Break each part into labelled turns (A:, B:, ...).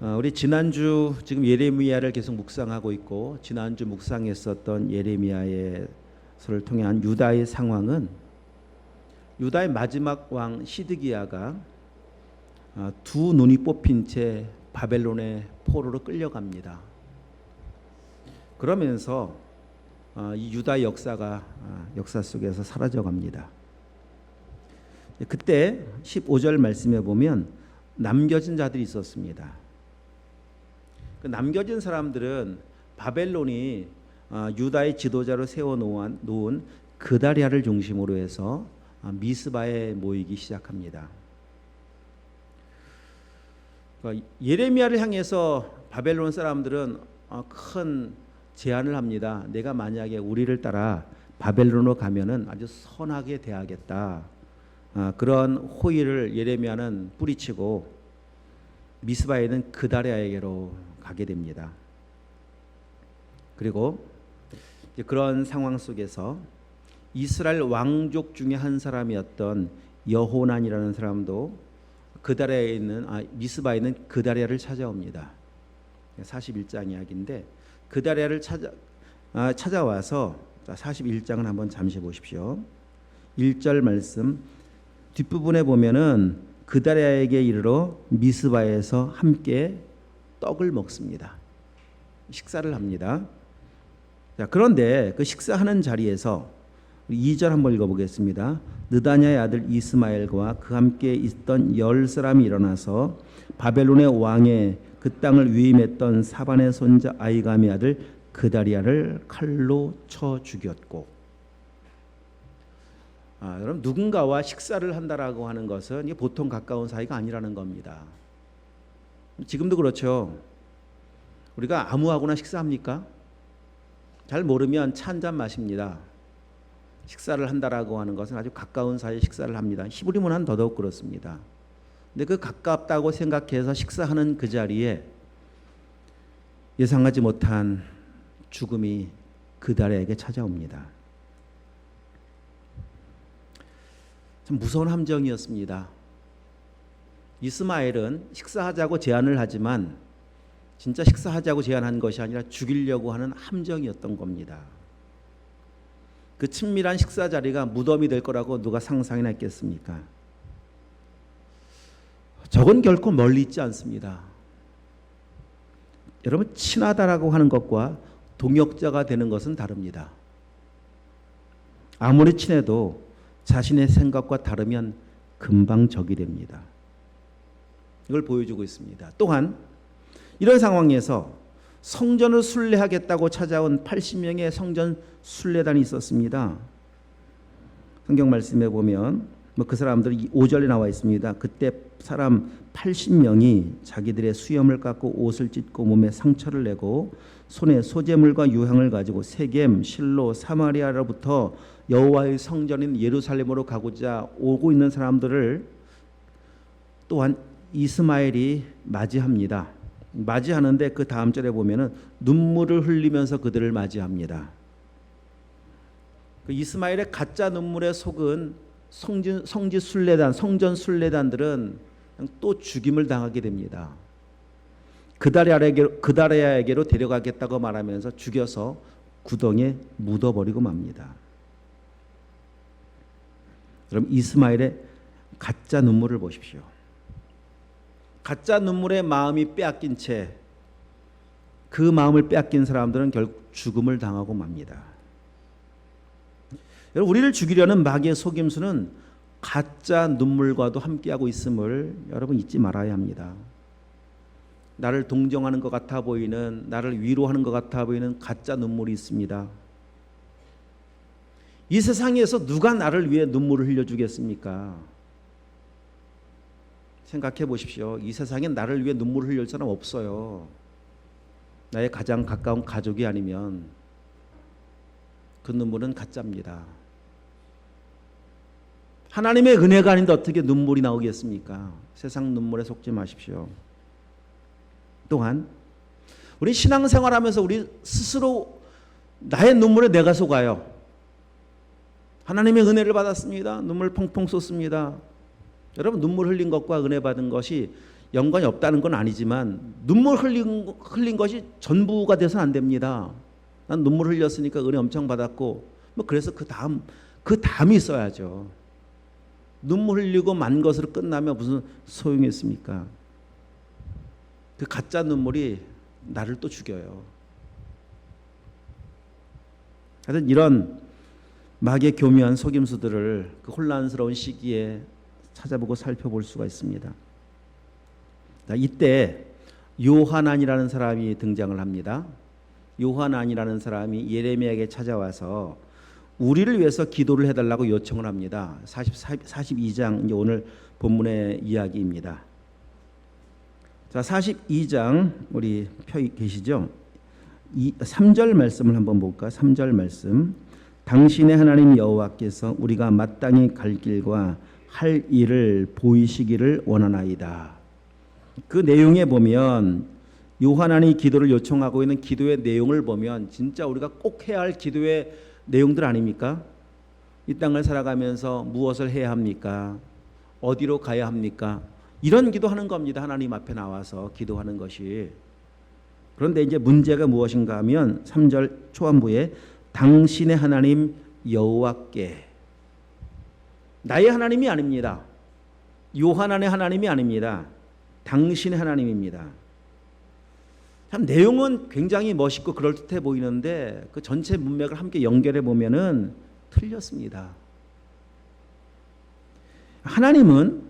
A: 우리 지난주 지금 예레미야를 계속 묵상하고 있고, 지난주 묵상했었던 예레미야의 서를 통한 유다의 상황은, 유다의 마지막 왕 시드기야가 두 눈이 뽑힌 채 바벨론의 포로로 끌려갑니다. 그러면서 이 유다의 역사가 역사 속에서 사라져갑니다. 그때 15절 말씀에 보면 남겨진 자들이 있었습니다. 그 남겨진 사람들은 바벨론이 유다의 지도자로 세워놓은 그다리아를 중심으로 해서 미스바에 모이기 시작합니다. 그러니까 예레미야를 향해서 바벨론 사람들은 큰 제안을 합니다. 내가 만약에 우리를 따라 바벨론으로 가면은 아주 선하게 대하겠다. 그런 호의를 예레미야는 뿌리치고 미스바에 있는 그다리아에게로 가게 됩니다. 그리고 그런 상황 속에서 이스라엘 왕족 중에 한 사람이었던 여호난이라는 사람도 그다리아에 있는 미스바에 있는 그다리아를 찾아옵니다. 41장 이야기인데 그다리아를 찾아와서 41장을 한번 잠시 보십시오. 1절 말씀 뒷부분에 보면은 그다리아에게 이르러 미스바에서 함께 떡을 먹습니다. 식사를 합니다. 자, 그런데 그 식사하는 자리에서 2절 한번 읽어보겠습니다. 느다냐의 아들 이스마엘과 그 함께 있던 10사람이 일어나서 바벨론의 왕의 그 땅을 위임했던 사반의 손자 아이감의 아들 그다리아를 칼로 쳐 죽였고. 여러분, 누군가와 식사를 한다라고 하는 것은 이게 보통 가까운 사이가 아니라는 겁니다. 지금도 그렇죠. 우리가 아무하고나 식사합니까? 잘 모르면 차 한 잔 마십니다. 식사를 한다라고 하는 것은 아주 가까운 사이에 식사를 합니다. 히브리 문화는 더더욱 그렇습니다. 근데 그 가깝다고 생각해서 식사하는 그 자리에 예상하지 못한 죽음이 그다리아에게 찾아옵니다. 참 무서운 함정이었습니다. 이스마엘은 식사하자고 제안을 하지만 진짜 식사하자고 제안한 것이 아니라 죽이려고 하는 함정이었던 겁니다. 그 친밀한 식사 자리가 무덤이 될 거라고 누가 상상이나 했겠습니까? 저건 결코 멀리 있지 않습니다. 여러분, 친하다라고 하는 것과 동역자가 되는 것은 다릅니다. 아무리 친해도 자신의 생각과 다르면 금방 적이 됩니다. 이걸 보여주고 있습니다. 또한 이런 상황에서 성전을 순례하겠다고 찾아온 80명의 성전 순례단이 있었습니다. 성경 말씀에 보면 그 사람들이 5절에 나와 있습니다. 그때 사람 80명이 자기들의 수염을 깎고 옷을 찢고 몸에 상처를 내고 손에 소재물과 유향을 가지고 세겜, 실로, 사마리아로부터 여호와의 성전인 예루살렘으로 가고자 오고 있는 사람들을 또한 이스마엘이 맞이합니다. 맞이하는데 그 다음 절에 보면은 눈물을 흘리면서 그들을 맞이합니다. 그 이스마엘의 가짜 눈물에 속은 성전 순례단들은 또 죽임을 당하게 됩니다. 그다리아에게로 데려가겠다고 말하면서 죽여서 구덩이에 묻어버리고 맙니다. 그럼 이스마엘의 가짜 눈물을 보십시오. 가짜 눈물의 마음이 빼앗긴 채 그 마음을 빼앗긴 사람들은 결국 죽음을 당하고 맙니다. 여러분, 우리를 죽이려는 마귀의 속임수는 가짜 눈물과도 함께하고 있음을 여러분 잊지 말아야 합니다. 나를 동정하는 것 같아 보이는, 나를 위로하는 것 같아 보이는 가짜 눈물이 있습니다. 이 세상에서 누가 나를 위해 눈물을 흘려주겠습니까? 생각해 보십시오. 이 세상에 나를 위해 눈물을 흘릴 사람 없어요. 나의 가장 가까운 가족이 아니면 그 눈물은 가짜입니다. 하나님의 은혜가 아닌데 어떻게 눈물이 나오겠습니까? 세상 눈물에 속지 마십시오. 또한 우리 신앙생활하면서 우리 스스로 나의 눈물에 내가 속아요. 하나님의 은혜를 받았습니다. 눈물 펑펑 쏟습니다. 여러분, 눈물 흘린 것과 은혜 받은 것이 연관이 없다는 건 아니지만 눈물 흘린 것이 전부가 돼서는 안 됩니다. 난 눈물 흘렸으니까 은혜 엄청 받았고 뭐 그래서 그 다음이 있어야죠. 눈물 흘리고 만 것으로 끝나면 무슨 소용이 있습니까? 그 가짜 눈물이 나를 또 죽여요. 하여튼 이런 마귀의 교묘한 속임수들을 그 혼란스러운 시기에 찾아보고 살펴볼 수가 있습니다. 이때 요하난이라는 사람이 등장을 합니다. 요하난이라는 사람이 예레미야에게 찾아와서 우리를 위해서 기도를 해달라고 요청을 합니다. 42장 이제 오늘 본문의 이야기입니다. 자, 42장 우리 펴 계시죠? 3절 말씀을 한번 볼까? 3절 말씀. 당신의 하나님 여호와께서 우리가 마땅히 갈 길과 할 일을 보이시기를 원하나이다. 그 내용에 보면 요하난이 기도를 요청하고 있는 기도의 내용을 보면 진짜 우리가 꼭 해야 할 기도의 내용들 아닙니까? 이 땅을 살아가면서 무엇을 해야 합니까? 어디로 가야 합니까? 이런 기도하는 겁니다. 하나님 앞에 나와서 기도하는 것이. 그런데 이제 문제가 무엇인가 하면 3절 초반부에 당신의 하나님 여호와께, 나의 하나님이 아닙니다. 요하난의 하나님이 아닙니다. 당신의 하나님입니다. 참 내용은 굉장히 멋있고 그럴듯해 보이는데 그 전체 문맥을 함께 연결해 보면은 틀렸습니다. 하나님은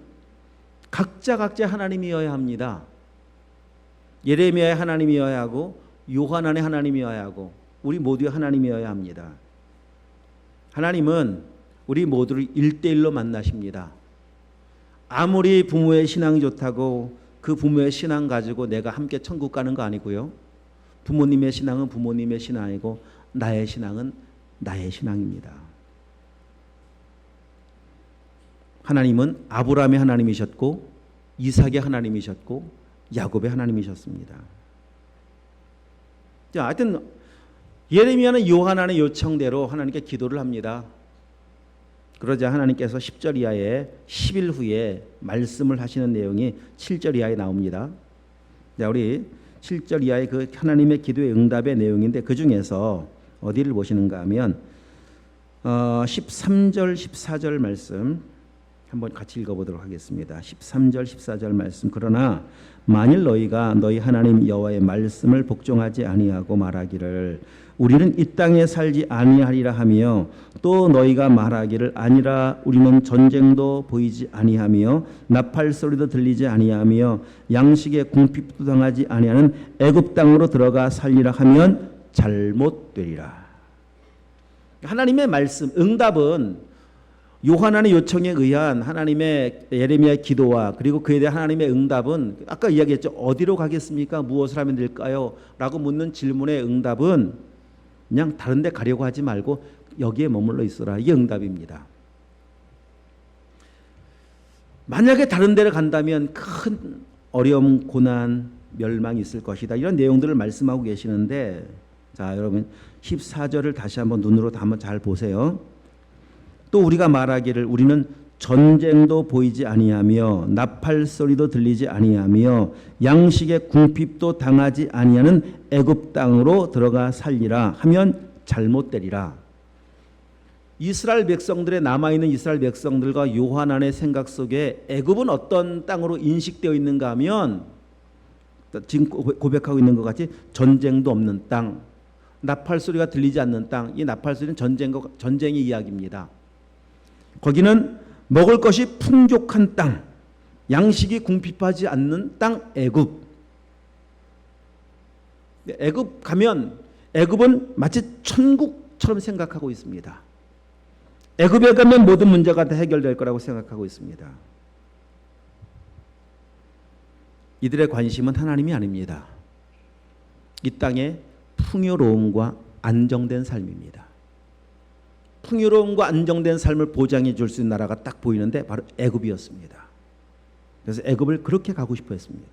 A: 각자 하나님이어야 합니다. 예레미야의 하나님이어야 하고 요하난의 하나님이어야 하고 우리 모두의 하나님이어야 합니다. 하나님은 우리 모두를 1대1로 만나십니다. 아무리 부모의 신앙이 좋다고 그 부모의 신앙 가지고 내가 함께 천국 가는 거 아니고요. 부모님의 신앙은 부모님의 신앙이고 나의 신앙은 나의 신앙입니다. 하나님은 아브라함의 하나님이셨고 이삭의 하나님이셨고 야곱의 하나님이셨습니다. 자, 하여튼 예레미야는 요하난의 요청대로 하나님께 기도를 합니다. 그러자 하나님께서 10절 이하에 10일 후에 말씀을 하시는 내용이 7절 이하에 나옵니다. 자, 우리 7절 이하의 그 하나님의 기도의 응답의 내용인데 그 중에서 어디를 보시는가 하면 13절 14절 말씀 한번 같이 읽어보도록 하겠습니다. 13절 14절 말씀. 그러나 만일 너희가 너희 하나님 여호와의 말씀을 복종하지 아니하고 말하기를 우리는 이 땅에 살지 아니하리라 하며 또 너희가 말하기를 아니라 우리는 전쟁도 보이지 아니하며 나팔 소리도 들리지 아니하며 양식의 궁핍도 당하지 아니하는 애굽 땅으로 들어가 살리라 하면 잘못되리라. 하나님의 말씀 응답은 요하난의 요청에 의한 하나님의 예레미야의 기도와 그리고 그에 대한 하나님의 응답은 아까 이야기했죠. 어디로 가겠습니까? 무엇을 하면 될까요? 라고 묻는 질문의 응답은 그냥 다른 데 가려고 하지 말고 여기에 머물러 있어라. 이게 응답입니다. 만약에 다른 데를 간다면 큰 어려움, 고난, 멸망이 있을 것이다. 이런 내용들을 말씀하고 계시는데 자, 여러분 14절을 다시 한번 눈으로 한번 잘 보세요. 또 우리가 말하기를 우리는 전쟁도 보이지 아니하며 나팔 소리도 들리지 아니하며 양식의 궁핍도 당하지 아니하는 애굽 땅으로 들어가 살리라 하면 잘못되리라. 이스라엘 백성들의 남아있는 이스라엘 백성들과 요하난의 생각 속에 애굽은 어떤 땅으로 인식되어 있는가 하면 지금 고백하고 있는 것 같이 전쟁도 없는 땅, 나팔 소리가 들리지 않는 땅. 이 나팔 소리는 전쟁의 이야기입니다. 거기는 먹을 것이 풍족한 땅, 양식이 궁핍하지 않는 땅 애굽. 애굽 가면 애굽은 마치 천국처럼 생각하고 있습니다. 애굽에 가면 모든 문제가 다 해결될 거라고 생각하고 있습니다. 이들의 관심은 하나님이 아닙니다. 이 땅의 풍요로움과 안정된 삶입니다. 풍요로움과 안정된 삶을 보장해 줄 수 있는 나라가 딱 보이는데 바로 애굽이었습니다. 그래서 애굽을 그렇게 가고 싶어 했습니다.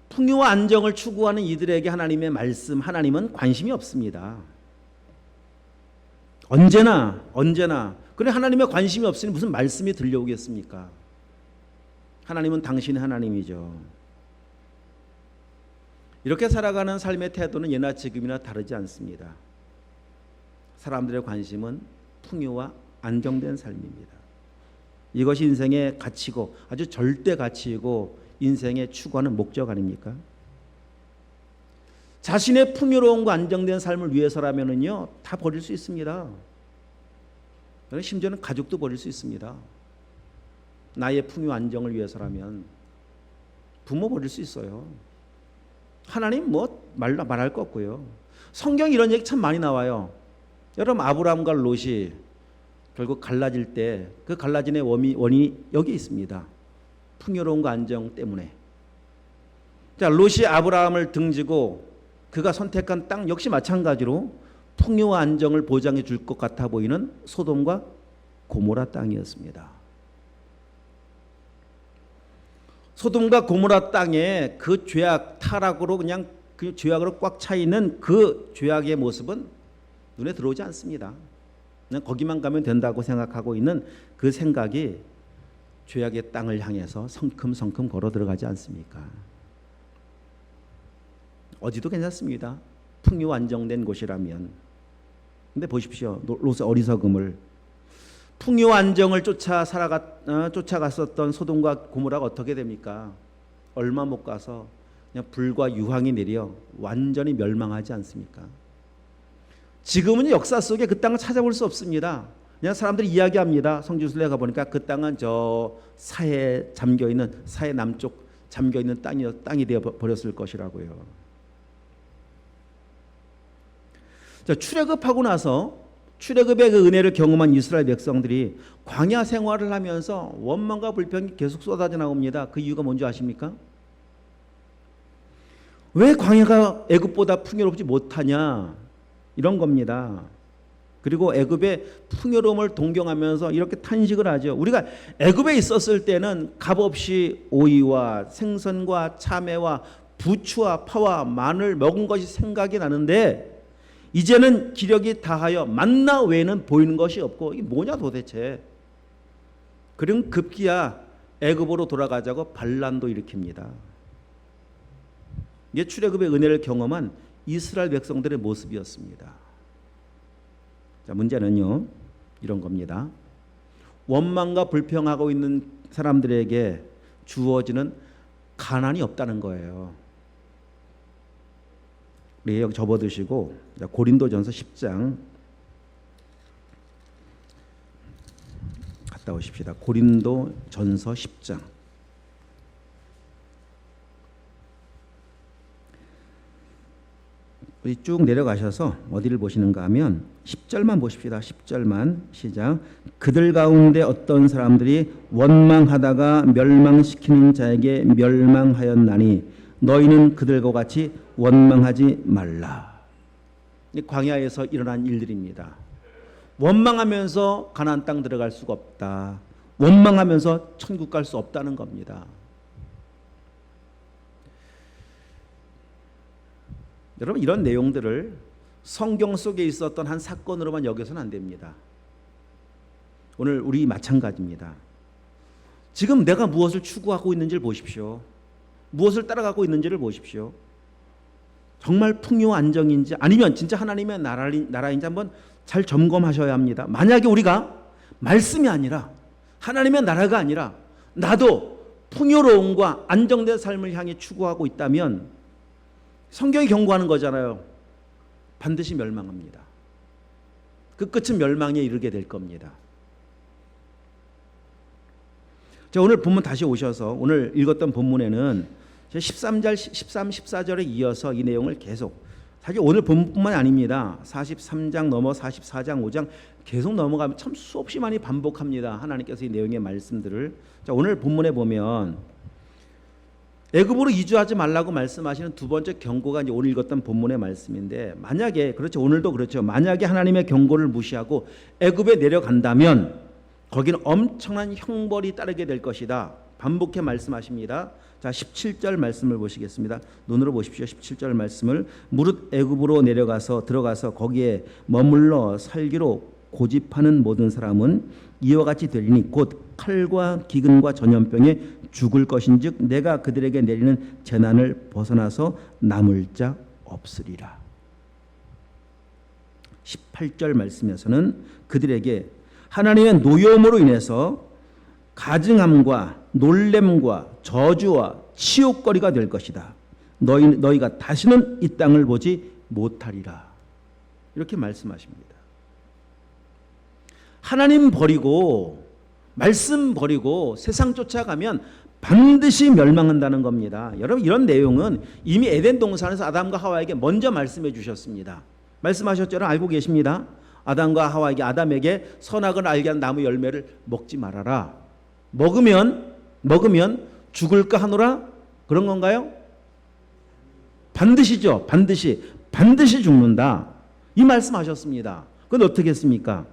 A: 풍요와 안정을 추구하는 이들에게 하나님의 말씀, 하나님은 관심이 없습니다. 언제나 그런데 하나님의 관심이 없으니 무슨 말씀이 들려오겠습니까? 하나님은 당신의 하나님이죠. 이렇게 살아가는 삶의 태도는 예나 지금이나 다르지 않습니다. 사람들의 관심은 풍요와 안정된 삶입니다. 이것이 인생의 가치고 아주 절대 가치이고 인생의 추구하는 목적 아닙니까? 자신의 풍요로움과 안정된 삶을 위해서라면은요 다 버릴 수 있습니다. 심지어는 가족도 버릴 수 있습니다. 나의 풍요 안정을 위해서라면 부모 버릴 수 있어요. 하나님 뭐 말할 거 없고요. 성경 이런 얘기 참 많이 나와요. 여러분 아브라함과 롯이 결국 갈라질 때 그 갈라짐의 원인이 여기 있습니다. 풍요로움과 안정 때문에. 자, 롯이 아브라함을 등지고 그가 선택한 땅 역시 마찬가지로 풍요와 안정을 보장해 줄 것 같아 보이는 소돔과 고모라 땅이었습니다. 소돔과 고모라 땅에 그 죄악 타락으로 그냥 그 죄악으로 꽉 차 있는 그 죄악의 모습은 눈에 들어오지 않습니다. 그냥 거기만 가면 된다고 생각하고 있는 그 생각이 죄악의 땅을 향해서 성큼성큼 걸어 들어가지 않습니까? 어디도 괜찮습니다. 풍요 안정된 곳이라면. 근데 보십시오. 롯의 어리석음을. 풍요 안정을 쫓아갔었던 소돔과 고모라가 어떻게 됩니까? 얼마 못 가서 그냥 불과 유황이 내려 완전히 멸망하지 않습니까? 지금은 역사 속에 그 땅을 찾아볼 수 없습니다. 그냥 사람들이 이야기합니다. 성지순례 가보니까 그 땅은 저 사해 잠겨있는 사해 남쪽 잠겨있는 땅이 되어 버렸을 것이라고요. 자, 출애굽하고 나서 출애굽의 그 은혜를 경험한 이스라엘 백성들이 광야 생활을 하면서 원망과 불평이 계속 쏟아져 나옵니다. 그 이유가 뭔지 아십니까? 왜 광야가 애굽보다 풍요롭지 못하냐 이런 겁니다. 그리고 애굽의 풍요로움을 동경하면서 이렇게 탄식을 하죠. 우리가 애굽에 있었을 때는 값없이 오이와 생선과 참외와 부추와 파와 마늘 먹은 것이 생각이 나는데 이제는 기력이 다하여 만나 외에는 보이는 것이 없고 이게 뭐냐 도대체. 그럼 급기야 애굽으로 돌아가자고 반란도 일으킵니다. 이게 출애굽의 은혜를 경험한 이스라엘 백성들의 모습이었습니다. 자, 문제는요 이런 겁니다. 원망과 불평하고 있는 사람들에게 주어지는 가난이 없다는 거예요. 우리 여기 접어두시고 고린도전서 10장 갔다 오십시다. 고린도전서 10장 우리 쭉 내려가셔서 어디를 보시는가 하면 10절만 보십시다. 10절만 시작. 그들 가운데 어떤 사람들이 원망하다가 멸망시키는 자에게 멸망하였나니 너희는 그들과 같이 원망하지 말라. 광야에서 일어난 일들입니다. 원망하면서 가나안 땅 들어갈 수가 없다. 원망하면서 천국 갈 수 없다는 겁니다. 여러분 이런 내용들을 성경 속에 있었던 한 사건으로만 여겨서는 안 됩니다. 오늘 우리 마찬가지입니다. 지금 내가 무엇을 추구하고 있는지를 보십시오. 무엇을 따라가고 있는지를 보십시오. 정말 풍요 안정인지 아니면 진짜 하나님의 나라인지 한번 잘 점검하셔야 합니다. 만약에 우리가 말씀이 아니라 하나님의 나라가 아니라 나도 풍요로움과 안정된 삶을 향해 추구하고 있다면 성경이 경고하는 거잖아요. 반드시 멸망합니다. 그 끝은 멸망에 이르게 될 겁니다. 자, 오늘 본문 다시 오셔서 오늘 읽었던 본문에는 13절, 13, 14절에 이어서 이 내용을 계속 사실 오늘 본문뿐만 아닙니다. 43장 넘어 44장 5장 계속 넘어가면 참 수없이 많이 반복합니다. 하나님께서 이 내용의 말씀들을. 자, 오늘 본문에 보면 애굽으로 이주하지 말라고 말씀하시는 두 번째 경고가 이제 오늘 읽었던 본문의 말씀인데 만약에 그렇죠. 오늘도 그렇죠. 만약에 하나님의 경고를 무시하고 애굽에 내려간다면 거기는 엄청난 형벌이 따르게 될 것이다. 반복해 말씀하십니다. 자, 17절 말씀을 보시겠습니다. 눈으로 보십시오. 17절 말씀을 무릇 애굽으로 들어가서 거기에 머물러 살기로 고집하는 모든 사람은 이와 같이 되리니 곧 칼과 기근과 전염병에 죽을 것인즉 내가 그들에게 내리는 재난을 벗어나서 남을 자 없으리라. 18절 말씀에서는 그들에게 하나님의 노여움으로 인해서 가증함과 놀램과 저주와 치욕거리가 될 것이다. 너희가 다시는 이 땅을 보지 못하리라. 이렇게 말씀하십니다. 하나님 버리고 말씀 버리고 세상 쫓아가면 반드시 멸망한다는 겁니다. 여러분, 이런 내용은 이미 에덴 동산에서 아담과 하와에게 먼저 말씀해 주셨습니다. 말씀하셨죠? 알고 계십니다. 아담과 하와에게 아담에게 선악을 알게 하는 나무 열매를 먹지 말아라. 먹으면 죽을까 하노라. 그런 건가요? 반드시죠. 반드시 죽는다. 이 말씀하셨습니다. 그건 어떻게 했습니까?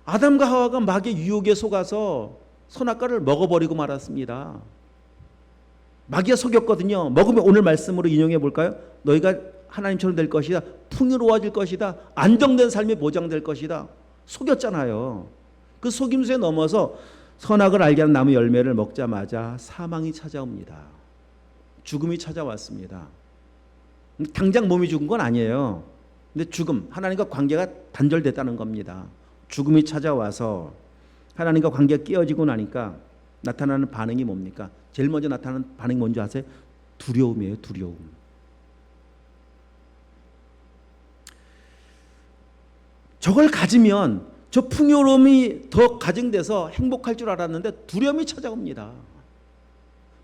A: 아담과 하와가 마귀의 유혹에 속아서 선악과를 먹어버리고 말았습니다. 마귀가 속였거든요. 먹으면 오늘 말씀으로 인용해 볼까요? 너희가 하나님처럼 될 것이다. 풍요로워질 것이다. 안정된 삶이 보장될 것이다. 속였잖아요. 그 속임수에 넘어서 선악을 알게 하는 나무 열매를 먹자마자 사망이 찾아옵니다. 죽음이 찾아왔습니다. 당장 몸이 죽은 건 아니에요. 근데 죽음, 하나님과 관계가 단절됐다는 겁니다. 죽음이 찾아와서 하나님과 관계가 깨어지고 나니까 나타나는 반응이 뭡니까? 제일 먼저 나타나는 반응이 뭔지 아세요? 두려움이에요. 두려움. 저걸 가지면 저 풍요로움이 더 가증돼서 행복할 줄 알았는데 두려움이 찾아옵니다.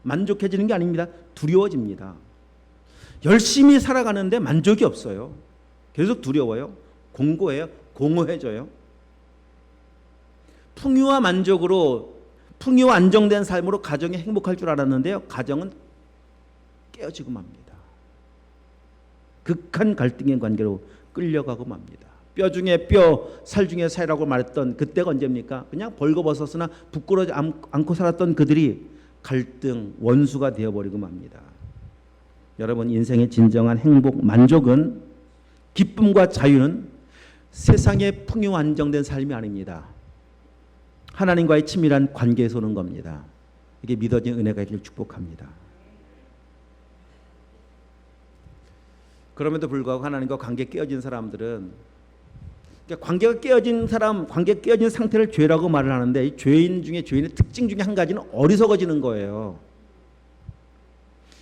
A: 만족해지는 게 아닙니다. 두려워집니다. 열심히 살아가는데 만족이 없어요. 계속 두려워요. 공고해요. 공허해져요. 풍요와 만족으로, 풍요와 안정된 삶으로 가정이 행복할 줄 알았는데요, 가정은 깨어지고 맙니다. 극한 갈등의 관계로 끌려가고 맙니다. 뼈 중에 뼈, 살 중에 살이라고 말했던 그때가 언제입니까? 그냥 벌거벗었으나 부끄러지 않고 살았던 그들이 갈등, 원수가 되어버리고 맙니다. 여러분, 인생의 진정한 행복, 만족은, 기쁨과 자유는 세상의 풍요 안정된 삶이 아닙니다. 하나님과의 친밀한 관계에서 오는 겁니다. 이게 믿어진 은혜가 있기를 축복합니다. 그럼에도 불구하고 하나님과 관계 깨어진 사람들은, 그러니까 관계가 깨어진 사람, 관계 깨어진 상태를 죄라고 말을 하는데, 이 죄인 중에, 죄인의 특징 중에 한 가지는 어리석어지는 거예요.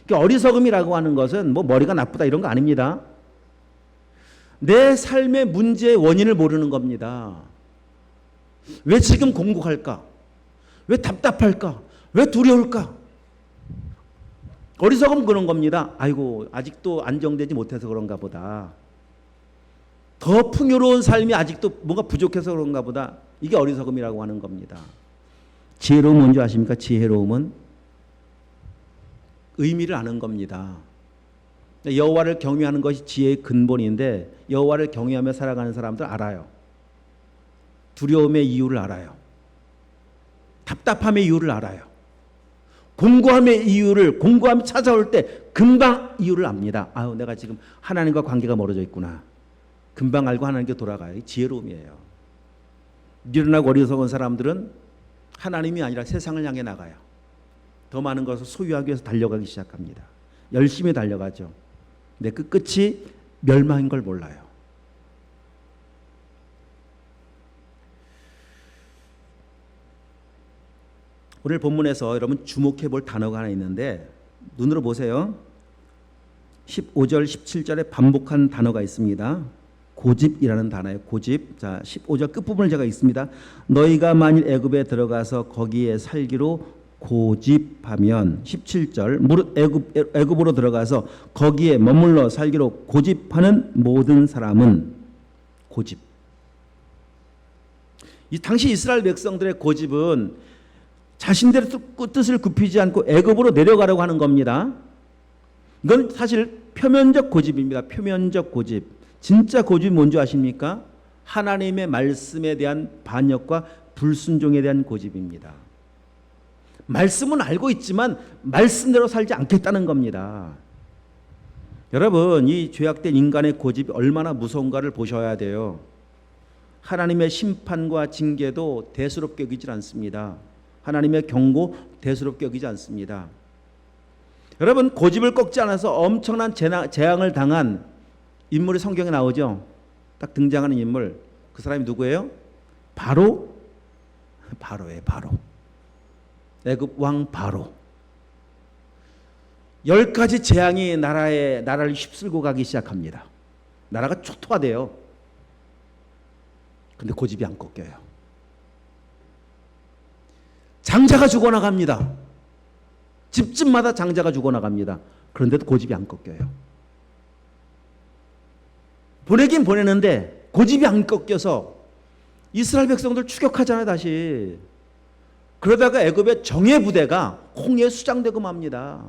A: 그러니까 어리석음이라고 하는 것은 뭐 머리가 나쁘다 이런 거 아닙니다. 내 삶의 문제의 원인을 모르는 겁니다. 왜 지금 공고할까? 왜 답답할까? 왜 두려울까? 어리석음 그런 겁니다. 아이고, 아직도 안정되지 못해서 그런가 보다. 더 풍요로운 삶이 아직도 뭔가 부족해서 그런가 보다. 이게 어리석음이라고 하는 겁니다. 지혜로움은 뭔지 아십니까? 지혜로움은 의미를 아는 겁니다. 여호와를 경외하는 것이 지혜의 근본인데, 여호와를 경외하며 살아가는 사람들 알아요. 두려움의 이유를 알아요. 답답함의 이유를 알아요. 공고함의 이유를, 공고함이 찾아올 때 금방 이유를 압니다. 아유, 내가 지금 하나님과 관계가 멀어져 있구나. 금방 알고 하나님께 돌아가요. 지혜로움이에요. 미련하고 어리석은 사람들은 하나님이 아니라 세상을 향해 나가요. 더 많은 것을 소유하기 위해서 달려가기 시작합니다. 열심히 달려가죠. 근데 그 끝이 멸망인 걸 몰라요. 오늘 본문에서 여러분 주목해 볼 단어가 하나 있는데, 눈으로 보세요. 15절, 17절에 반복한 단어가 있습니다. 고집이라는 단어예요. 고집. 자, 15절 끝부분을 제가 읽습니다. 너희가 만일 애굽에 들어가서 거기에 살기로 고집하면, 17절 무릇 애굽으로 들어가서 거기에 머물러 살기로 고집하는 모든 사람은, 고집. 이 당시 이스라엘 백성들의 고집은 자신들의 뜻을 굽히지 않고 애굽으로 내려가려고 하는 겁니다. 이건 사실 표면적 고집입니다. 표면적 고집. 진짜 고집이 뭔지 아십니까? 하나님의 말씀에 대한 반역과 불순종에 대한 고집입니다. 말씀은 알고 있지만 말씀대로 살지 않겠다는 겁니다. 여러분, 이 죄악된 인간의 고집이 얼마나 무서운가를 보셔야 돼요. 하나님의 심판과 징계도 대수롭게 여기지 않습니다. 하나님의 경고 대수롭게 여기지 않습니다. 여러분, 고집을 꺾지 않아서 엄청난 재앙을 당한 인물이 성경에 나오죠. 딱 등장하는 인물, 그 사람이 누구예요? 바로예요. 바로. 애굽 왕 바로. 10가지 재앙이 나라를 휩쓸고 가기 시작합니다. 나라가 초토화돼요. 근데 고집이 안 꺾여요. 장자가 죽어나갑니다. 집집마다 장자가 죽어나갑니다. 그런데도 고집이 안 꺾여요. 보내긴 보내는데 고집이 안 꺾여서 이스라엘 백성들 추격하잖아요, 다시. 그러다가 애굽의 정예 부대가 홍해에 수장되고 맙니다.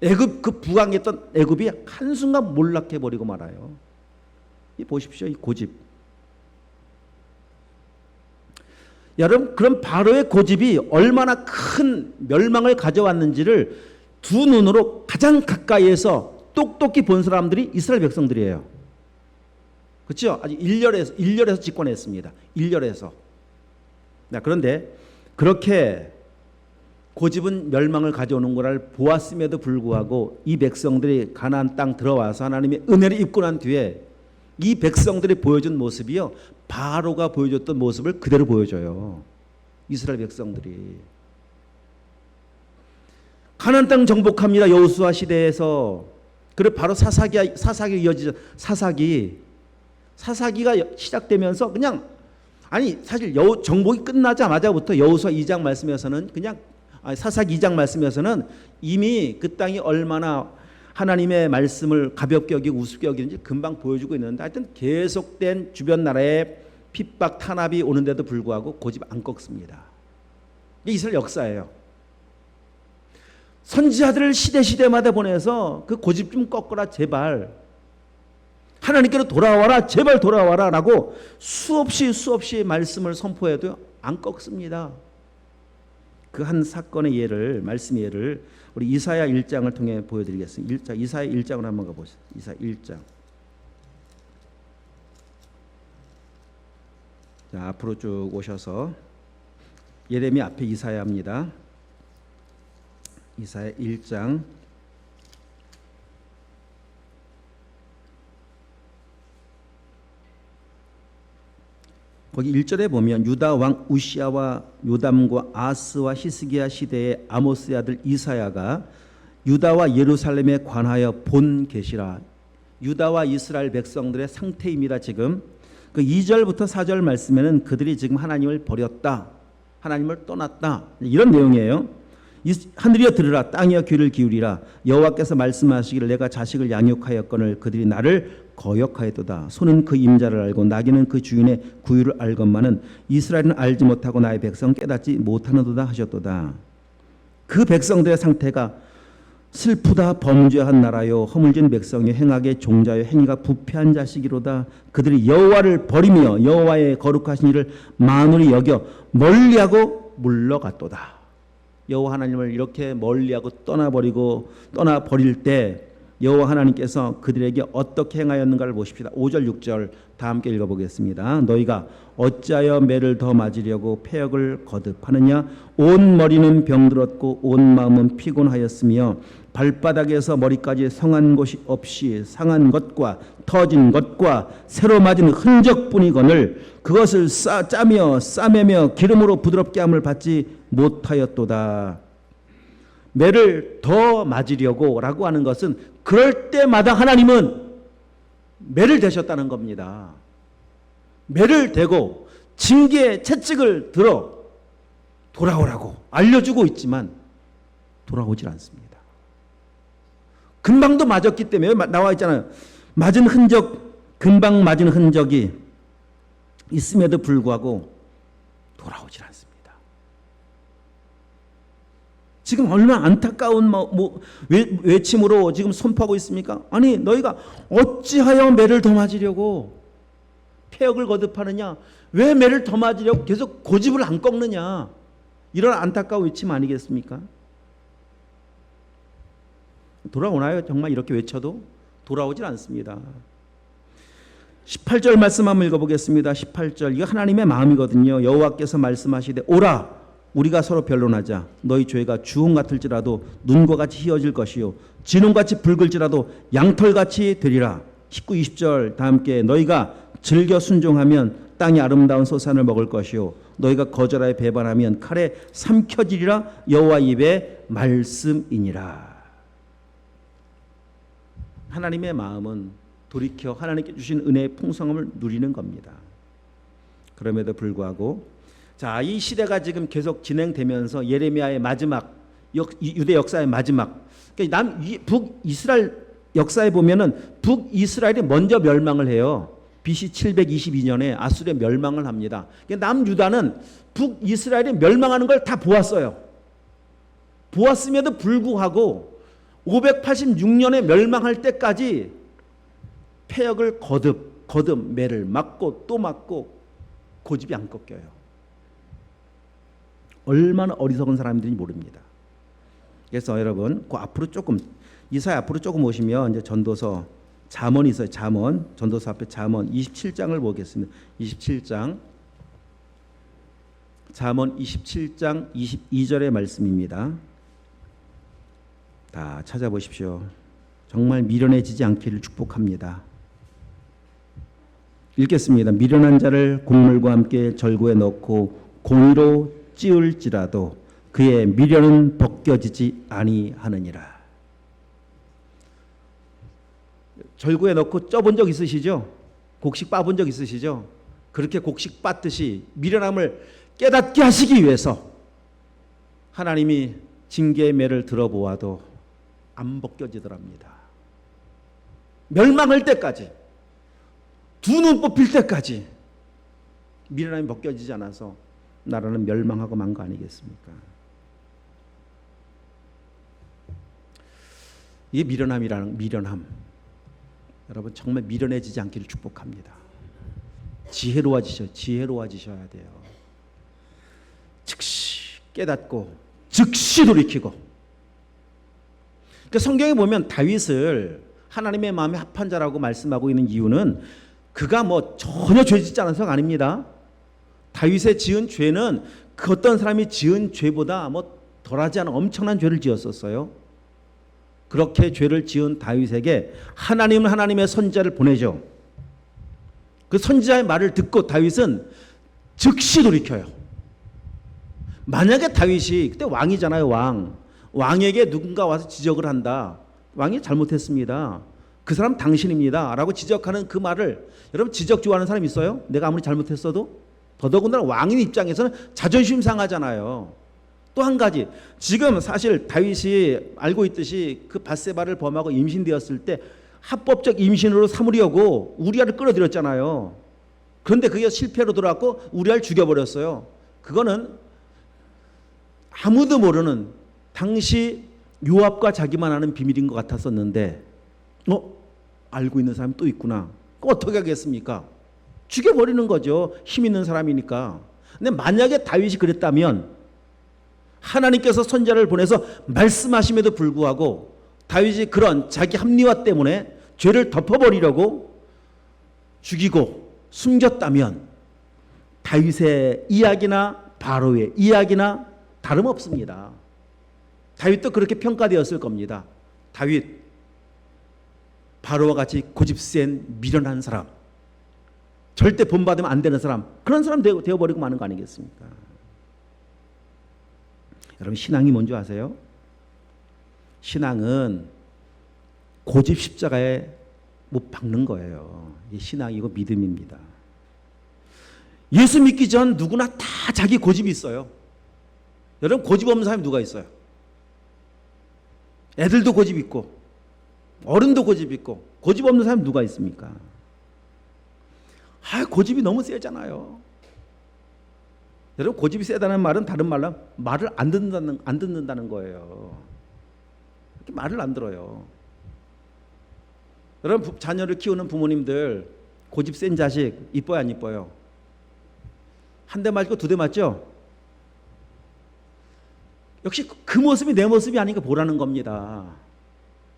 A: 애굽, 그 부강했던 애굽이 한순간 몰락해버리고 말아요. 이 보십시오, 이 고집. 여러분, 그럼 바로의 고집이 얼마나 큰 멸망을 가져왔는지를 두 눈으로 가장 가까이에서 똑똑히 본 사람들이 이스라엘 백성들이에요. 그렇죠? 아주 일렬에서 집권했습니다. 일렬에서. 그런데 그렇게 고집은 멸망을 가져오는 거를 보았음에도 불구하고 이 백성들이 가나안 땅 들어와서 하나님의 은혜를 입고 난 뒤에 이 백성들이 보여준 모습이요, 바로가 보여줬던 모습을 그대로 보여줘요. 이스라엘 백성들이 가나안 땅 정복합니다. 여호수아 시대에서. 그리고 바로 사사기 이어지죠. 사사기가 시작되면서 그냥, 아니 사실 정복이 끝나자마자부터 여호수아 2장 말씀에서는 그냥, 사사기 2장 말씀에서는 이미 그 땅이 얼마나 하나님의 말씀을 가볍게 여기고 우습게 여기는지 금방 보여주고 있는데, 하여튼 계속된 주변 나라의 핍박 탄압이 오는데도 불구하고 고집 안 꺾습니다. 이게 이스라엘 역사예요. 선지자들을 시대마다 보내서 그 고집 좀 꺾어라 제발, 하나님께로 돌아와라 제발 돌아와라 라고 수없이 말씀을 선포해도 안 꺾습니다. 그 한 사건의 예를, 말씀의 예를 우리 이사야 1장을 통해 보여드리겠습니다. 이사야 1장을 한번 가보시죠. 이사야 1장. 자, 앞으로 쭉 오셔서 예레미야 앞에 이사야입니다. 이사야 1장. 거기 1절에 보면 유다 왕 우시아와 요담과 아스와 히스기야 시대의 아모스의 아들 이사야가 유다와 예루살렘에 관하여 본 계시라. 유다와 이스라엘 백성들의 상태입니다. 지금 그 2절부터 4절 말씀에는 그들이 지금 하나님을 버렸다, 하나님을 떠났다, 이런 내용이에요. 하늘이여 들으라, 땅이여 귀를 기울이라. 여호와께서 말씀하시기를 내가 자식을 양육하였거늘 그들이 나를 거역하였도다. 소는 그 임자를 알고 나귀는 그 주인의 구유를 알건만은 이스라엘은 알지 못하고 나의 백성 깨닫지 못하는도다 하셨도다. 그 백성들의 상태가 슬프다. 범죄한 나라요 허물진 백성이 행하게 종자요 행위가 부패한 자식이로다. 그들이 여호와를 버리며 여호와의 거룩하신 일을 만홀히 여겨 멀리하고 물러갔도다. 여호와 하나님을 이렇게 멀리하고 떠나버릴 때 여호와 하나님께서 그들에게 어떻게 행하였는가를 보십시다. 5절 6절 다 함께 읽어보겠습니다. 너희가 어찌하여 매를 더 맞으려고 패역을 거듭하느냐. 온 머리는 병들었고 온 마음은 피곤하였으며 발바닥에서 머리까지 성한 곳이 없이 상한 것과 터진 것과 새로 맞은 흔적뿐이거늘 그것을 짜며 싸매며 기름으로 부드럽게 함을 받지 못하였도다. 매를 더 맞으려고 라고 하는 것은 그럴 때마다 하나님은 매를 대셨다는 겁니다. 매를 대고 징계 채찍을 들어 돌아오라고 알려주고 있지만 돌아오질 않습니다. 금방도 맞았기 때문에 나와 있잖아요. 맞은 흔적, 금방 맞은 흔적이 있음에도 불구하고 돌아오질 않습니다. 지금 얼마나 안타까운 외침으로 지금 선포하고 있습니까? 아니 너희가 어찌하여 매를 더 맞으려고 패역을 거듭하느냐, 왜 매를 더 맞으려고 계속 고집을 안 꺾느냐, 이런 안타까운 외침 아니겠습니까? 돌아오나요? 정말 이렇게 외쳐도 돌아오질 않습니다. 18절 말씀 한번 읽어보겠습니다. 18절 이거 하나님의 마음이거든요. 여호와께서 말씀하시되 오라 우리가 서로 변론하자. 너희 죄가 주홍 같을지라도 눈과 같이 희어질 것이요 진홍같이 붉을지라도 양털같이 되리라. 19, 20절 다 함께 너희가 즐겨 순종하면 땅이 아름다운 소산을 먹을 것이요 너희가 거절하여 배반하면 칼에 삼켜지리라. 여호와 입의 말씀이니라. 하나님의 마음은 돌이켜 하나님께 주신 은혜의 풍성함을 누리는 겁니다. 그럼에도 불구하고 자, 이 시대가 지금 계속 진행되면서 예레미야의 마지막 유대 역사의 마지막 그러니까 북이스라엘 역사에 보면은 북이스라엘이 먼저 멸망을 해요. BC 722년에 아수르의 멸망을 합니다. 그러니까 남유다는 북이스라엘이 멸망하는 걸 다 보았어요. 보았음에도 불구하고 586년에 멸망할 때까지 패역을 거듭 매를 맞고 또 맞고 고집이 안 꺾여요. 얼마나 어리석은 사람들인지 모릅니다. 그래서 여러분 그 앞으로 조금 이사야 앞으로 조금 오시면 이제 전도서 잠언이 있어요. 잠언 전도서 앞에 잠언 27장을 보겠습니다. 27장 잠언 27장 22절의 말씀입니다. 다 찾아보십시오. 정말 미련해지지 않기를 축복합니다. 읽겠습니다. 미련한 자를 곡물과 함께 절구에 넣고 공의로 찌울지라도 그의 미련은 벗겨지지 아니하느니라. 절구에 넣고 쪄본 적 있으시죠? 곡식 빻은 적 있으시죠? 그렇게 곡식 빻듯이 미련함을 깨닫게 하시기 위해서 하나님이 징계의 매를 들어보아도 안 벗겨지더랍니다. 멸망할 때까지 두 눈 뽑힐 때까지 미련함이 벗겨지지 않아서 나라는 멸망하고 만 거 아니겠습니까? 이게 미련함. 여러분 정말 미련해지지 않기를 축복합니다. 지혜로워지셔야 돼요. 즉시 깨닫고 즉시 돌이키고. 그러니까 성경에 보면 다윗을 하나님의 마음에 합한 자라고 말씀하고 있는 이유는 그가 뭐 전혀 죄 짓지 않아서가 아닙니다. 다윗의 지은 죄는 그 어떤 사람이 지은 죄보다 뭐 덜하지 않은 엄청난 죄를 지었었어요. 그렇게 죄를 지은 다윗에게 하나님은 하나님의 선지자를 보내죠. 그 선지자의 말을 듣고 다윗은 즉시 돌이켜요. 만약에 다윗이 그때 왕이잖아요. 왕에게 누군가 와서 지적을 한다. 왕이 잘못했습니다. 그 사람 당신입니다 라고 지적하는 그 말을 여러분 지적 좋아하는 사람 있어요? 내가 아무리 잘못했어도? 더더군다나 왕인 입장에서는 자존심 상하잖아요. 또 한 가지 지금 사실 다윗이 알고 있듯이 그 밧세바를 범하고 임신되었을 때 합법적 임신으로 삼으려고 우리아를 끌어들였잖아요. 그런데 그게 실패로 돌아왔고 우리아를 죽여버렸어요. 그거는 아무도 모르는 당시 요압과 자기만 아는 비밀인 것 같았었는데 알고 있는 사람이 또 있구나. 그거 어떻게 하겠습니까? 죽여버리는 거죠. 힘 있는 사람이니까. 근데 만약에 다윗이 그랬다면 하나님께서 선지자를 보내서 말씀하심에도 불구하고 다윗이 그런 자기 합리화 때문에 죄를 덮어버리려고 죽이고 숨겼다면 다윗의 이야기나 바로의 이야기나 다름없습니다. 다윗도 그렇게 평가되었을 겁니다. 다윗 바로와 같이 고집센 미련한 사람, 절대 본받으면 안 되는 사람, 그런 사람 되어버리고 마는 거 아니겠습니까? 여러분 신앙이 뭔지 아세요? 신앙은 고집 십자가에 못 박는 거예요. 이 신앙이고 믿음입니다. 예수 믿기 전 누구나 다 자기 고집이 있어요. 여러분 고집 없는 사람이 누가 있어요? 애들도 고집 있고 어른도 고집 있고 고집 없는 사람이 누가 있습니까? 고집이 너무 세잖아요. 여러분 고집이 세다는 말은 다른 말로 말을 안 듣는다는 거예요. 이렇게 말을 안 들어요. 여러분 자녀를 키우는 부모님들 고집 센 자식 이뻐요 안 이뻐요? 한 대 맞고 두 대 맞죠? 역시 그 모습이 내 모습이 아닌가 보라는 겁니다.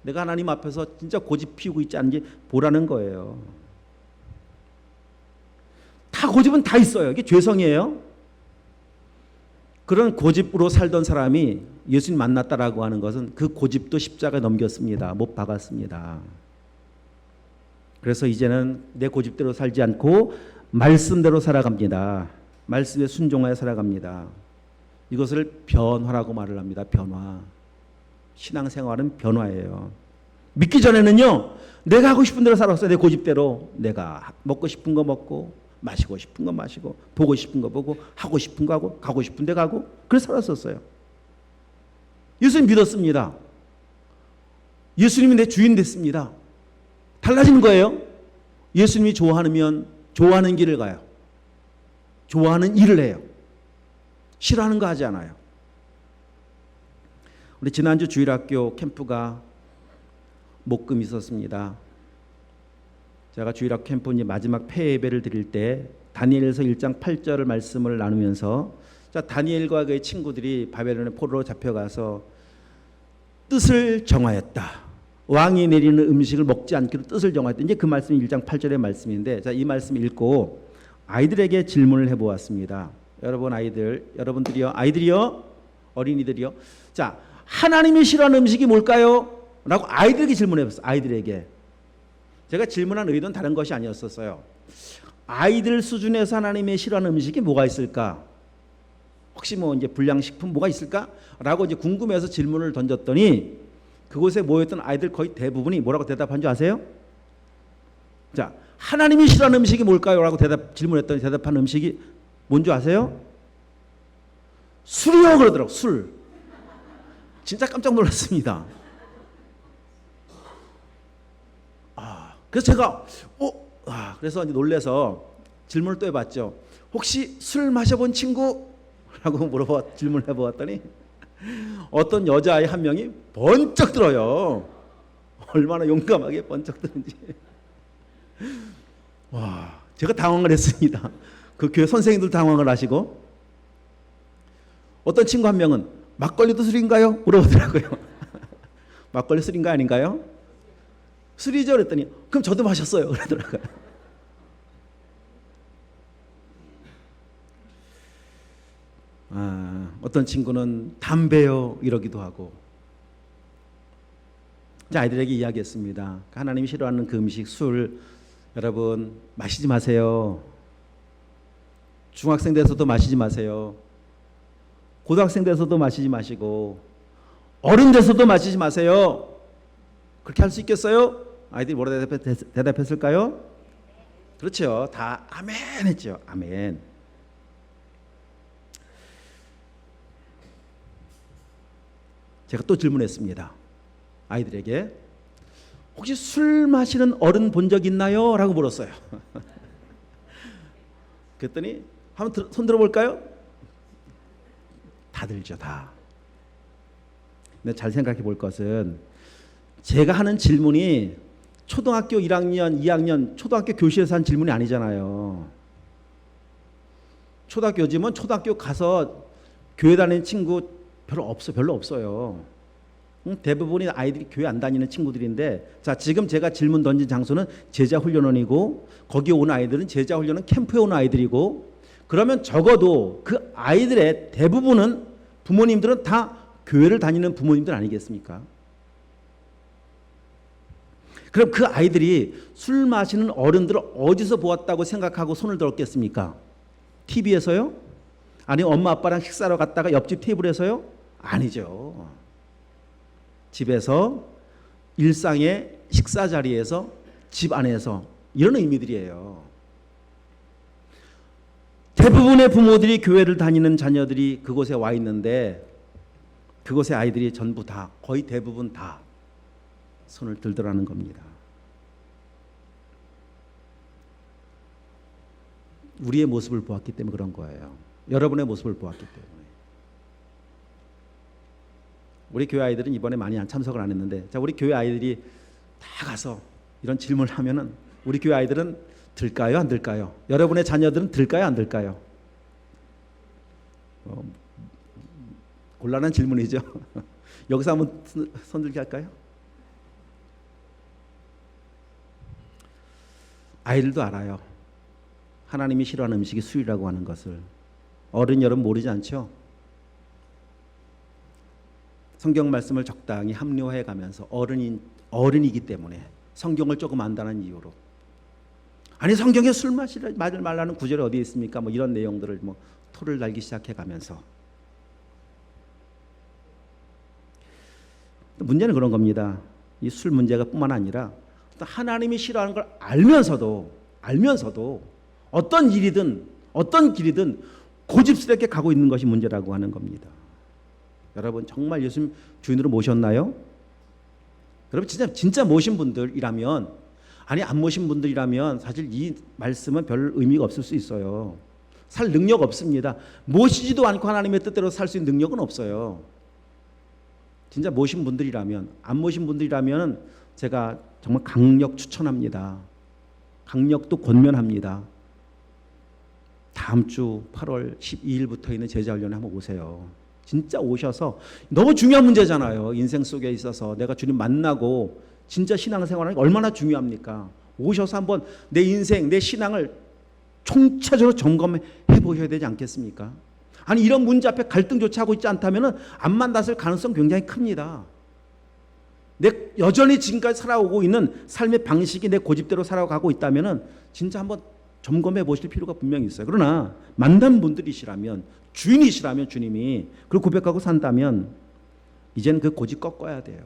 A: 내가 하나님 앞에서 진짜 고집 피우고 있지 않은지 보라는 거예요. 다 고집은 다 있어요. 이게 죄성이에요. 그런 고집으로 살던 사람이 예수님 만났다라고 하는 것은 그 고집도 십자가에 넘겼습니다. 못 박았습니다. 그래서 이제는 내 고집대로 살지 않고 말씀대로 살아갑니다. 말씀에 순종하여 살아갑니다. 이것을 변화라고 말을 합니다. 변화. 신앙생활은 변화예요. 믿기 전에는요, 내가 하고 싶은 대로 살았어요. 내 고집대로. 내가 먹고 싶은 거 먹고, 마시고 싶은 거 마시고, 보고 싶은 거 보고, 하고 싶은 거 하고, 가고 싶은 데 가고, 그래서 살았었어요. 예수님 믿었습니다. 예수님이 내 주인 됐습니다. 달라지는 거예요. 예수님이 좋아하면 좋아하는 길을 가요. 좋아하는 일을 해요. 싫어하는 거 하지 않아요. 우리 지난주 주일학교 캠프가 목금 있었습니다. 제가 주일학교 캠프 마지막 폐 예배를 드릴 때 다니엘서 1장 8절을 말씀을 나누면서, 자, 다니엘과 그의 친구들이 바벨론의 포로로 잡혀가서 뜻을 정하였다. 왕이 내리는 음식을 먹지 않기로 뜻을 정하였다. 이제 그 말씀이 1장 8절의 말씀인데, 자, 이 말씀 읽고 아이들에게 질문을 해보았습니다. 여러분 여러분들이요, 아이들이요, 어린이들이요. 자, 하나님이 싫어하는 음식이 뭘까요? 라고 아이들에게 질문해봤어요. 아이들에게. 제가 질문한 의도는 다른 것이 아니었었어요. 아이들 수준에서 하나님이 싫어하는 음식이 뭐가 있을까? 혹시 뭐 이제 불량식품 뭐가 있을까? 라고 이제 궁금해서 질문을 던졌더니 그곳에 모였던 아이들 거의 대부분이 뭐라고 대답한 줄 아세요? 자, 하나님이 싫어하는 음식이 뭘까요? 라고 질문했더니 대답한 음식이 뭔 줄 아세요? 술이요 그러더라고. 술. 진짜 깜짝 놀랐습니다. 그래서 제가 그래서 이제 놀래서 질문을 또 해봤죠. 혹시 술 마셔본 친구? 라고 질문을 해보았더니 어떤 여자아이 한 명이 번쩍 들어요. 얼마나 용감하게 번쩍 드는지. 와, 제가 당황을 했습니다. 그 교회 선생님들 당황을 하시고, 어떤 친구 한 명은 막걸리도 술인가요? 물어보더라고요. 막걸리 술인가 아닌가요? 술이죠. 그랬더니 그럼 저도 마셨어요. 그러더라고요. 어떤 친구는 담배요 이러기도 하고. 아이들에게 이야기했습니다. 하나님이 싫어하는 그 음식, 술, 여러분 마시지 마세요. 중학생 돼서도 마시지 마세요. 고등학생 돼서도 마시지 마시고, 어른 돼서도 마시지 마세요. 그렇게 할 수 있겠어요? 아이들이 뭐라 대답했을까요? 그렇죠. 다 아멘 했죠. 아멘. 제가 또 질문했습니다. 아이들에게 혹시 술 마시는 어른 본 적 있나요? 라고 물었어요. 그랬더니 한번 손 들어볼까요? 다 들죠. 다. 근데 잘 생각해 볼 것은, 제가 하는 질문이 초등학교 1학년, 2학년 초등학교 교실에서 한 질문이 아니잖아요. 요즘은 초등학교 가서 교회 다니는 친구 별로 없어요. 대부분이 아이들이 교회 안 다니는 친구들인데, 자, 지금 제가 질문 던진 장소는 제자훈련원이고, 거기에 온 아이들은 제자훈련원 캠프에 온 아이들이고, 그러면 적어도 그 아이들의 대부분은, 부모님들은 다 교회를 다니는 부모님들 아니겠습니까? 그럼 그 아이들이 술 마시는 어른들을 어디서 보았다고 생각하고 손을 들었겠습니까? TV에서요? 아니면 엄마 아빠랑 식사하러 갔다가 옆집 테이블에서요? 아니죠. 집에서, 일상의 식사 자리에서, 집 안에서, 이런 의미들이에요. 대부분의 부모들이 교회를 다니는 자녀들이 그곳에 와 있는데, 그곳의 아이들이 전부 다, 거의 대부분 다 손을 들더라는 겁니다. 우리의 모습을 보았기 때문에 그런 거예요. 여러분의 모습을 보았기 때문에. 우리 교회 아이들은 이번에 많이 참석을 안 했는데, 자, 우리 교회 아이들이 다 가서 이런 질문을 하면은 우리 교회 아이들은 들까요, 안 들까요? 여러분의 자녀들은 들까요, 안 들까요? 곤란한 질문이죠. 여기서 한번 손들게 할까요? 아이들도 알아요. 하나님이 싫어하는 음식이 술이라고 하는 것을. 어른 여러분 모르지 않죠? 성경 말씀을 적당히 합리화해 가면서 어른이기 때문에 성경을 조금 안다는 이유로, 아니 성경에 술 마지 말라는 구절이 어디에 있습니까? 뭐 이런 내용들을 뭐 토를 달기 시작해 가면서. 문제는 그런 겁니다. 이 술 문제가 뿐만 아니라 하나님이 싫어하는 걸 알면서도 어떤 일이든 어떤 길이든 고집스럽게 가고 있는 것이 문제라고 하는 겁니다. 여러분 정말 예수님 주인으로 모셨나요? 여러분 진짜 모신 분들이라면, 아니 안 모신 분들이라면 사실 이 말씀은 별 의미가 없을 수 있어요. 살 능력 없습니다. 모시지도 않고 하나님의 뜻대로 살 수 있는 능력은 없어요. 진짜 모신 분들이라면, 안 모신 분들이라면 제가 정말 강력 추천합니다. 강력도 권면합니다. 다음 주 8월 12일부터 있는 제자훈련에 한번 오세요. 진짜 오셔서, 너무 중요한 문제잖아요. 인생 속에 있어서 내가 주님 만나고 진짜 신앙생활이 얼마나 중요합니까? 오셔서 한번 내 인생, 내 신앙을 총체적으로 점검해 보셔야 되지 않겠습니까? 아니 이런 문제 앞에 갈등조차 하고 있지 않다면 안 만났을 가능성 굉장히 큽니다. 내 여전히 지금까지 살아오고 있는 삶의 방식이 내 고집대로 살아가고 있다면 진짜 한번 점검해 보실 필요가 분명히 있어요. 그러나 만난 분들이시라면, 주인이시라면, 주님이 그걸 고백하고 산다면 이제는 그 고집 꺾어야 돼요.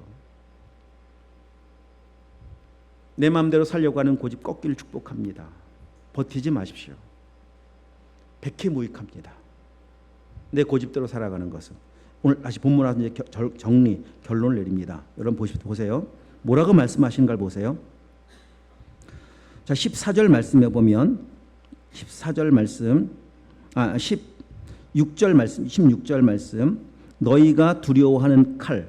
A: 내 마음대로 살려고 하는 고집 꺾기를 축복합니다. 버티지 마십시오. 백해무익합니다. 내 고집대로 살아가는 것은. 오늘 다시 본문에서 이제 결론을 내립니다. 여러분 보세요. 뭐라고 말씀하시는 걸 보세요. 자, 14절 말씀에 보면 16절 말씀, 너희가 두려워하는 칼,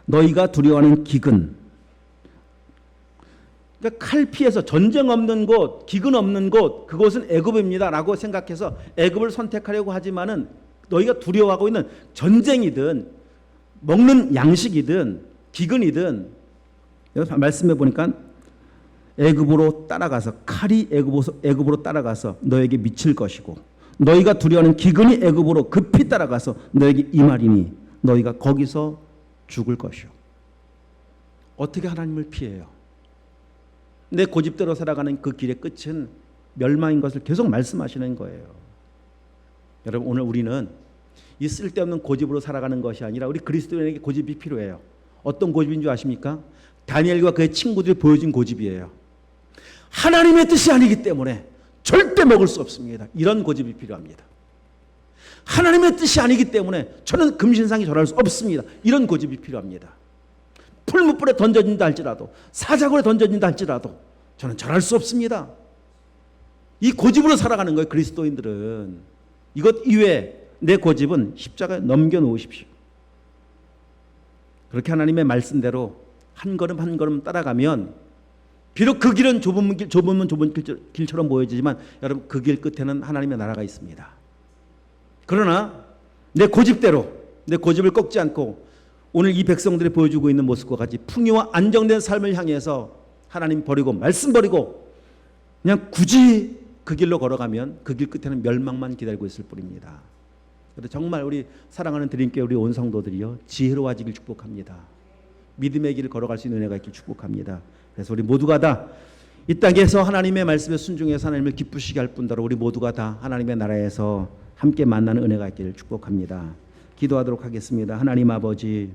A: 너희가 두려워하는 기근. 그러니까 칼 피해서 전쟁 없는 곳, 기근 없는 곳, 그곳은 애굽입니다라고 생각해서 애굽을 선택하려고 하지만은 너희가 두려워하고 있는 전쟁이든 먹는 양식이든 기근이든, 여기 말씀해 보니까 애굽으로 따라가서, 칼이 애굽으로 따라가서 너에게 미칠 것이고, 너희가 두려워하는 기근이 애굽으로 급히 따라가서 너에게 임하리니 너희가 거기서 죽을 것이요. 어떻게 하나님을 피해요? 내 고집대로 살아가는 그 길의 끝은 멸망인 것을 계속 말씀하시는 거예요. 여러분 오늘 우리는 이 쓸데없는 고집으로 살아가는 것이 아니라 우리 그리스도인에게 고집이 필요해요. 어떤 고집인 줄 아십니까? 다니엘과 그의 친구들이 보여준 고집이에요. 하나님의 뜻이 아니기 때문에 절대 먹을 수 없습니다. 이런 고집이 필요합니다. 하나님의 뜻이 아니기 때문에 저는 금신상이 절할 수 없습니다. 이런 고집이 필요합니다. 풀무불에 던져진다 할지라도, 사자굴에 던져진다 할지라도 저는 절할 수 없습니다. 이 고집으로 살아가는 거예요. 그리스도인들은. 이것 이외에 내 고집은 십자가에 넘겨놓으십시오. 그렇게 하나님의 말씀대로 한 걸음 한 걸음 따라가면, 비록 그 길은 좁은 길처럼 보여지지만 여러분 그 길 끝에는 하나님의 나라가 있습니다. 그러나 내 고집대로, 내 고집을 꺾지 않고 오늘 이 백성들이 보여주고 있는 모습과 같이 풍요와 안정된 삶을 향해서 하나님 버리고 말씀 버리고 그냥 굳이 그 길로 걸어가면 그 길 끝에는 멸망만 기다리고 있을 뿐입니다. 그래서 정말 우리 사랑하는 드림교회 우리 온 성도들이요, 지혜로워지길 축복합니다. 믿음의 길을 걸어갈 수 있는 은혜가 있길 축복합니다. 그래서 우리 모두가 다 이 땅에서 하나님의 말씀에 순종해서 하나님을 기쁘시게 할 뿐더러 우리 모두가 다 하나님의 나라에서 함께 만나는 은혜가 있기를 축복합니다. 기도하도록 하겠습니다. 하나님 아버지,